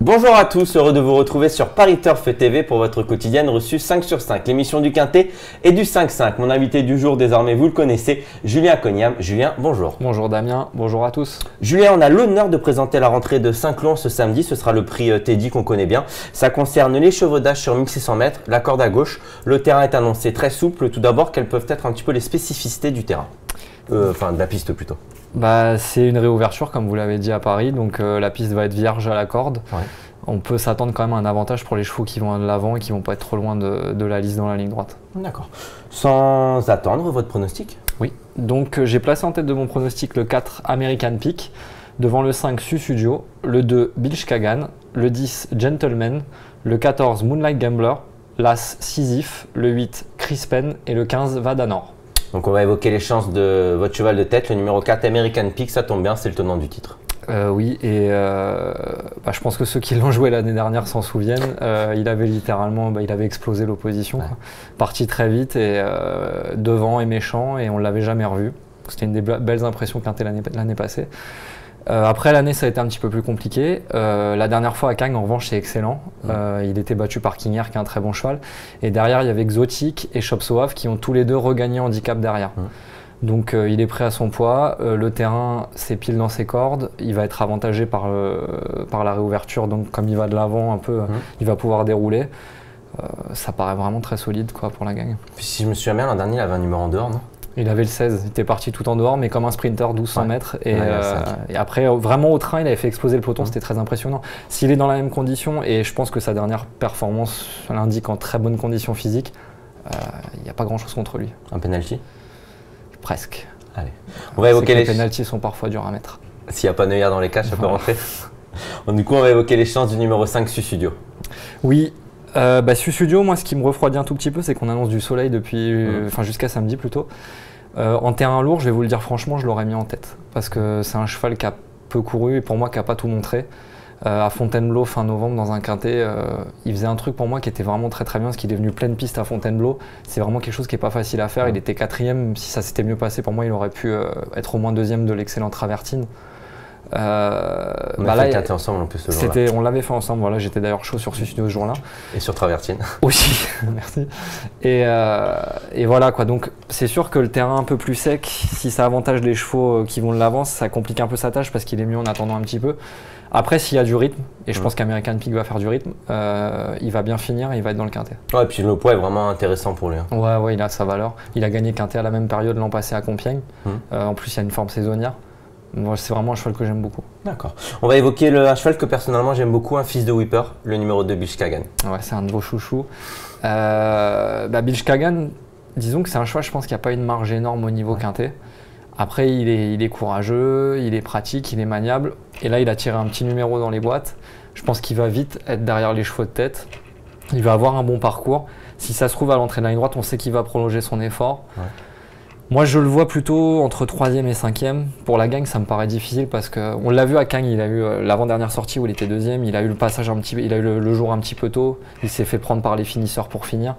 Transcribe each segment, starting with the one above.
Bonjour à tous, heureux de vous retrouver sur Paris Turf TV pour votre quotidienne reçue 5 sur 5, l'émission du Quintet et du 5-5. Mon invité du jour, désormais vous le connaissez, Julien Cognam. Julien, bonjour. Bonjour Damien, bonjour à tous. Julien, on a l'honneur de présenter la rentrée de Saint-Cloud ce samedi, ce sera le prix Teddy qu'on connaît bien. Ça concerne les chevaudages sur 1600 mètres, la corde à gauche. Le terrain est annoncé très souple. Tout d'abord, quelles peuvent être un petit peu les spécificités du terrain enfin de la piste plutôt. C'est une réouverture comme vous l'avez dit à Paris, donc la piste va être vierge à la corde. Ouais. On peut s'attendre quand même à un avantage pour les chevaux qui vont de l'avant et qui ne vont pas être trop loin de la lisse dans la ligne droite. D'accord. Sans attendre, votre pronostic? Oui, donc j'ai placé en tête de mon pronostic le 4 American Peak, devant le 5 Sussudio, le 2 Bilge Kagan, le 10 Gentleman, le 14 Moonlight Gambler, l'As Sisyphe, le 8 Crispen et le 15 Vadanor. Donc on va évoquer les chances de votre cheval de tête, le numéro 4 American Peak, ça tombe bien, c'est le tenant du titre. Oui, et je pense que ceux qui l'ont joué l'année dernière s'en souviennent. Il avait littéralement il avait explosé l'opposition. Ouais. Parti très vite et devant et méchant, et on ne l'avait jamais revu. C'était une des belles impressions quintées l'année passée. Après l'année, ça a été un petit peu plus compliqué. La dernière fois à Cagnes, en revanche, c'est excellent. Il était battu par King Air, qui est un très bon cheval. Et derrière, il y avait Exotic et Chop Soave qui ont tous les deux regagné handicap derrière. Donc il est prêt à son poids. Le terrain, c'est pile dans ses cordes. Il va être avantagé par la réouverture. Donc comme il va de l'avant un peu, il va pouvoir dérouler. Ça paraît vraiment très solide pour la gagne. Puis si je me souviens bien, l'an dernier, il avait un numéro en dehors, non? Il avait le 16, il était parti tout en dehors, mais comme un sprinter 1200 mètres. Et après, vraiment au train, il avait fait exploser le peloton, c'était très impressionnant. S'il est dans la même condition, et je pense que sa dernière performance l'indique en très bonne condition physique, il n'y a pas grand-chose contre lui. Un penalty? Presque. Allez. On va évoquer les penalties sont parfois durs à mettre. S'il n'y a pas Neuillard dans les cages, ça peut rentrer. Du coup, on va évoquer les chances du numéro 5 Sussudio. Oui. Sussudio, moi, ce qui me refroidit un tout petit peu, c'est qu'on annonce du soleil depuis, jusqu'à samedi plutôt. En terrain lourd, je vais vous le dire franchement, je l'aurais mis en tête. Parce que c'est un cheval qui a peu couru et pour moi qui n'a pas tout montré. À Fontainebleau, fin novembre, dans un quintet, il faisait un truc pour moi qui était vraiment très très bien, parce qu'il est venu pleine piste à Fontainebleau. C'est vraiment quelque chose qui n'est pas facile à faire. Il était 4e, si ça s'était mieux passé, pour moi, il aurait pu être au moins 2e de l'excellent Travertine. On a fait le quintet ensemble en plus ce jour-là. On l'avait fait ensemble, voilà, j'étais d'ailleurs chaud sur Sussudio ce jour-là. Et sur Travertine. Aussi, merci. Et voilà quoi, donc c'est sûr que le terrain un peu plus sec, si ça avantage les chevaux qui vont de l'avance, ça complique un peu sa tâche parce qu'il est mieux en attendant un petit peu. Après, s'il y a du rythme, et je pense qu'American Peak va faire du rythme, il va bien finir et il va être dans le quintet. Ouais, et puis le poids est vraiment intéressant pour lui. Ouais, il a sa valeur. Il a gagné quintet à la même période l'an passé à Compiègne. En plus, il y a une forme saisonnière. C'est vraiment un cheval que j'aime beaucoup. D'accord. On va évoquer un cheval que personnellement j'aime beaucoup, un fils de Whipper, le numéro 2 Bilge Kagan. Ouais, c'est un de vos chouchous. Bilge Kagan, disons que c'est un cheval, je pense qu'il n'y a pas une marge énorme au niveau quintet. Après, il est courageux, il est pratique, il est maniable. Et là, il a tiré un petit numéro dans les boîtes. Je pense qu'il va vite être derrière les chevaux de tête. Il va avoir un bon parcours. Si ça se trouve à l'entrée de la ligne droite, on sait qu'il va prolonger son effort. Ouais. Moi, je le vois plutôt entre 3e et 5e. Pour la gagne, ça me paraît difficile parce qu'on l'a vu à Cagnes, il a eu l'avant-dernière sortie où il était 2e. Il a eu le passage il a eu le jour un petit peu tôt. Il s'est fait prendre par les finisseurs pour finir.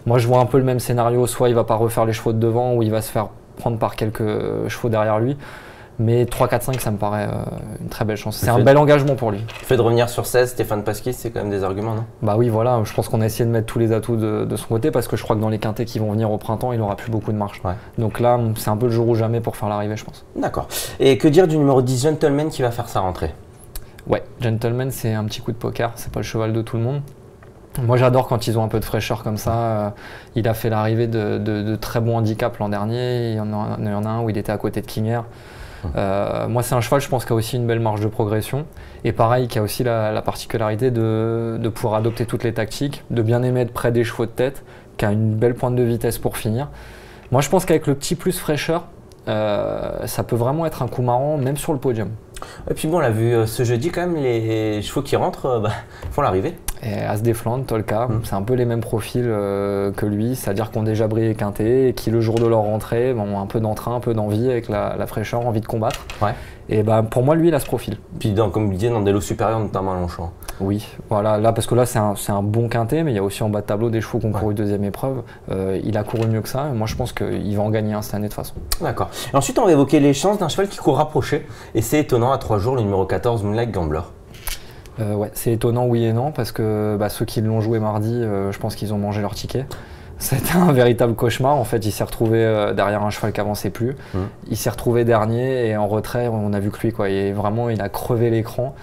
Moi, je vois un peu le même scénario. Soit il va pas refaire les chevaux de devant, ou il va se faire prendre par quelques chevaux derrière lui. Mais 3, 4, 5, ça me paraît une très belle chance. C'est un bel engagement pour lui. Le fait de revenir sur 16, Stéphane Pasquier, c'est quand même des arguments, non? Bah oui, voilà. Je pense qu'on a essayé de mettre tous les atouts de son côté parce que je crois que dans les quintets qui vont venir au printemps, il n'aura plus beaucoup de marge. Ouais. Donc là, c'est un peu le jour ou jamais pour faire l'arrivée, je pense. D'accord. Et que dire du numéro 10, Gentleman, qui va faire sa rentrée? Ouais, Gentleman, c'est un petit coup de poker. C'est pas le cheval de tout le monde. Moi, j'adore quand ils ont un peu de fraîcheur comme ça. Il a fait l'arrivée de très bons handicaps l'an dernier. Il y en a un où il était à côté de King Air. Moi, c'est un cheval, je pense, qui a aussi une belle marge de progression. Et pareil, qui a aussi la particularité de pouvoir adopter toutes les tactiques, de bien aimer être près des chevaux de tête, qui a une belle pointe de vitesse pour finir. Moi, je pense qu'avec le petit plus fraîcheur, ça peut vraiment être un coup marrant, même sur le podium. Et puis bon, on l'a vu ce jeudi quand même, les chevaux qui rentrent font l'arrivée. Et As des Flandres, Tolka, c'est un peu les mêmes profils que lui, c'est-à-dire qu'on déjà brillé quintet et qui le jour de leur rentrée ont un peu d'entrain, un peu d'envie avec la fraîcheur, envie de combattre. Ouais. Et pour moi, lui, il a ce profil. Puis comme vous disiez, dans des lots supérieurs, notamment à Longchamp. Oui, voilà, là parce que là c'est un bon quintet, mais il y a aussi en bas de tableau des chevaux qui ont couru deuxième épreuve. Il a couru mieux que ça, et moi je pense qu'il va en gagner un cette année de toute façon. D'accord. Et ensuite, on va évoquer les chances d'un cheval qui court rapproché, et c'est étonnant à 3 jours, le numéro 14, Moonlight Gambler. Ouais, c'est étonnant oui et non parce que ceux qui l'ont joué mardi, je pense qu'ils ont mangé leur ticket. C'était un véritable cauchemar. En fait, il s'est retrouvé derrière un cheval qui avançait plus. Il s'est retrouvé dernier et en retrait, on a vu que lui, quoi. Il a crevé l'écran.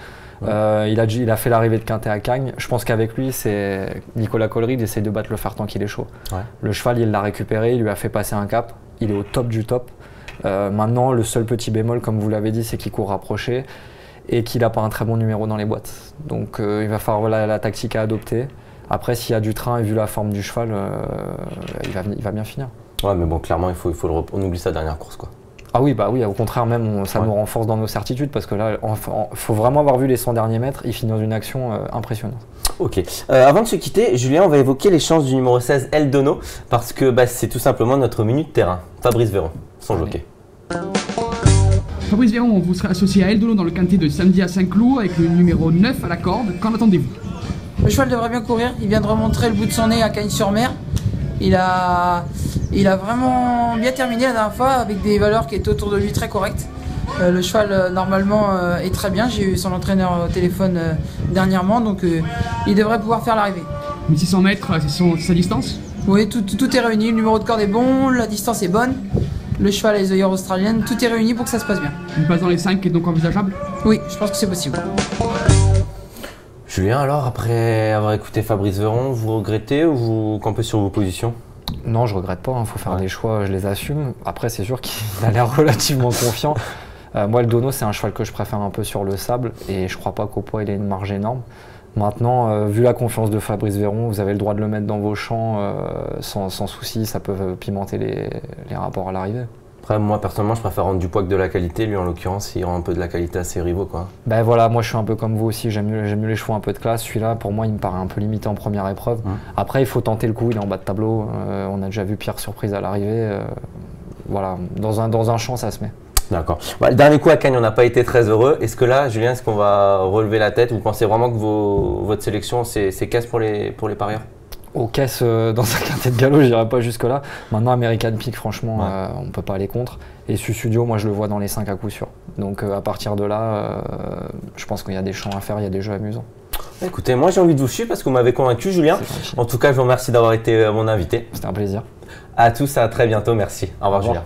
Il a fait l'arrivée de Quintet à Cagnes. Je pense qu'avec lui, c'est Nicolas Collery, il essaye de battre le fer tant qu'il est chaud. Ouais. Le cheval, il l'a récupéré, il lui a fait passer un cap. Il est au top du top. Maintenant, le seul petit bémol, comme vous l'avez dit, c'est qu'il court rapproché et qu'il n'a pas un très bon numéro dans les boîtes. Donc, il va falloir la tactique à adopter. Après, s'il y a du train et vu la forme du cheval, il va bien finir. Ouais, mais bon, clairement, on oublie sa dernière course, quoi. Ah oui, au contraire, même, ça nous renforce dans nos certitudes parce que là, il faut vraiment avoir vu les 100 derniers mètres. Il finit dans une action impressionnante. Ok. Avant de se quitter, Julien, on va évoquer les chances du numéro 16, El Dono, parce que c'est tout simplement notre minute terrain. Fabrice Véron, son jockey. Fabrice Véron, vous serez associé à El Dono dans le quintet de samedi à Saint-Cloud avec le numéro 9 à la corde. Qu'en attendez-vous? Le cheval devrait bien courir, il vient de remontrer le bout de son nez à Cagnes-sur-Mer. Il a vraiment bien terminé la dernière fois avec des valeurs qui étaient autour de lui très correctes. Le cheval normalement est très bien, j'ai eu son entraîneur au téléphone dernièrement, donc il devrait pouvoir faire l'arrivée. 1600 mètres, c'est sa distance? Oui, tout est réuni, le numéro de corde est bon, la distance est bonne, le cheval a les œillères australiennes, tout est réuni pour que ça se passe bien. Une passe dans les 5 est donc envisageable? Oui, je pense que c'est possible. Julien, alors, après avoir écouté Fabrice Véron, vous regrettez ou vous campez sur vos positions? Non, je regrette pas, faut faire des choix, je les assume. Après, c'est sûr qu'il a l'air relativement confiant. Moi, le Dono, c'est un cheval que je préfère un peu sur le sable et je crois pas qu'au poids, il ait une marge énorme. Maintenant, vu la confiance de Fabrice Véron, vous avez le droit de le mettre dans vos champs sans souci, ça peut pimenter les rapports à l'arrivée. Après, moi, personnellement, je préfère rendre du poids que de la qualité. Lui, en l'occurrence, il rend un peu de la qualité à ses rivaux, quoi. Voilà, moi, je suis un peu comme vous aussi. J'aime mieux les chevaux un peu de classe. Celui-là, pour moi, il me paraît un peu limité en première épreuve. Après, il faut tenter le coup. Il est en bas de tableau. On a déjà vu pire surprise à l'arrivée. Voilà, dans un champ, ça se met. D'accord. Le dernier coup à Cagnes, on n'a pas été très heureux. Est-ce que là, Julien, est-ce qu'on va relever la tête? Vous pensez vraiment que votre sélection, c'est caisse pour les parieurs? Aux caisses, dans un quintet de galop, j'irai pas jusque-là. Maintenant, American Peak, franchement, on ne peut pas aller contre. Et Sussudio, moi, je le vois dans les 5 à coup sûr. Donc, à partir de là, je pense qu'il y a des champs à faire, il y a des jeux amusants. Écoutez, moi, j'ai envie de vous suivre parce que vous m'avez convaincu, Julien. En tout cas, je vous remercie d'avoir été mon invité. C'était un plaisir. À tous, à très bientôt. Merci. Au revoir, Julien.